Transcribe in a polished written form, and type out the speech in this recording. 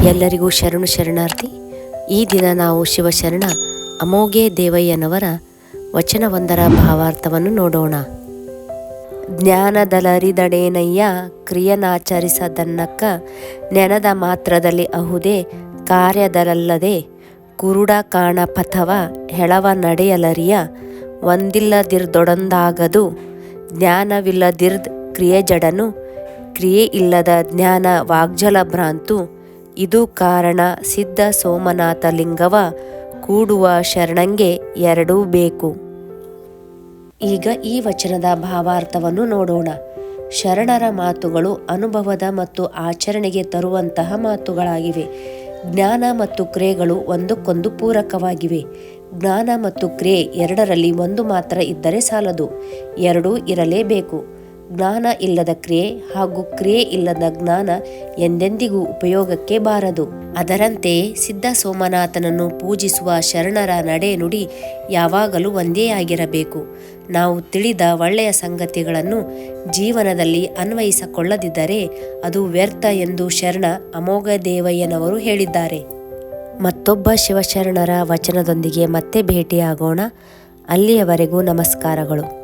ಎಲ್ಲರಿಗೂ ಶರಣು ಶರಣಾರ್ಥಿ. ಈ ದಿನ ನಾವು ಶಿವಶರಣ ಅಮೋಘೆ ದೇವಯ್ಯನವರ ವಚನವೊಂದರ ಭಾವಾರ್ಥವನ್ನು ನೋಡೋಣ. ಜ್ಞಾನದಲರಿದಡೇನಯ್ಯ ಕ್ರಿಯನಾಚರಿಸದನ್ನಕ್ಕ ನೆನದ ಮಾತ್ರದಲ್ಲಿ ಅಹುದೇ ಕಾರ್ಯದಲಲ್ಲದೆ ಕುರುಡ ಕಾಣ ಪಥವ ಹೆಳವ ನಡೆಯಲರಿಯ ಒಂದಿಲ್ಲದಿರ್ದೊಡೊಂದಾಗದು ಜ್ಞಾನವಿಲ್ಲದಿರ್ದ್ ಕ್ರಿಯೆ ಜಡನು ಕ್ರಿಯೆ ಇಲ್ಲದ ಜ್ಞಾನ ವಾಗ್ಜಲ ಭ್ರಾಂತು ಇದು ಕಾರಣ ಸಿದ್ಧ ಸೋಮನಾಥ ಲಿಂಗವ ಕೂಡುವ ಶರಣಂಗೆ ಎರಡೂ ಬೇಕು. ಈಗ ಈ ವಚನದ ಭಾವಾರ್ಥವನ್ನು ನೋಡೋಣ. ಶರಣರ ಮಾತುಗಳು ಅನುಭವದ ಮತ್ತು ಆಚರಣೆಗೆ ತರುವಂತಹ ಮಾತುಗಳಾಗಿವೆ. ಜ್ಞಾನ ಮತ್ತು ಕ್ರಿಯೆಗಳು ಒಂದಕ್ಕೊಂದು ಪೂರಕವಾಗಿವೆ. ಜ್ಞಾನ ಮತ್ತು ಕ್ರಿಯೆ ಎರಡರಲ್ಲಿ ಒಂದು ಮಾತ್ರ ಇದ್ದರೆ ಸಾಲದು, ಎರಡೂ ಇರಲೇಬೇಕು. ಜ್ಞಾನ ಇಲ್ಲದ ಕ್ರಿಯೆ ಹಾಗೂ ಕ್ರಿಯೆ ಇಲ್ಲದ ಜ್ಞಾನ ಎಂದೆಂದಿಗೂ ಉಪಯೋಗಕ್ಕೆ ಬಾರದು. ಅದರಂತೆ ಸಿದ್ಧ ಸೋಮನಾಥನನ್ನು ಪೂಜಿಸುವ ಶರಣರ ನಡೆ ನುಡಿ ಯಾವಾಗಲೂ ಒಂದೇ ಆಗಿರಬೇಕು. ನಾವು ತಿಳಿದ ಒಳ್ಳೆಯ ಸಂಗತಿಗಳನ್ನು ಜೀವನದಲ್ಲಿ ಅನ್ವಯಿಸಿಕೊಳ್ಳದಿದ್ದರೆ ಅದು ವ್ಯರ್ಥ ಎಂದು ಶರಣ ಅಮೋಘ ದೇವಯ್ಯನವರು ಹೇಳಿದ್ದಾರೆ. ಮತ್ತೊಬ್ಬ ಶಿವಶರಣರ ವಚನದೊಂದಿಗೆ ಮತ್ತೆ ಭೇಟಿಯಾಗೋಣ. ಅಲ್ಲಿಯವರೆಗೂ ನಮಸ್ಕಾರಗಳು.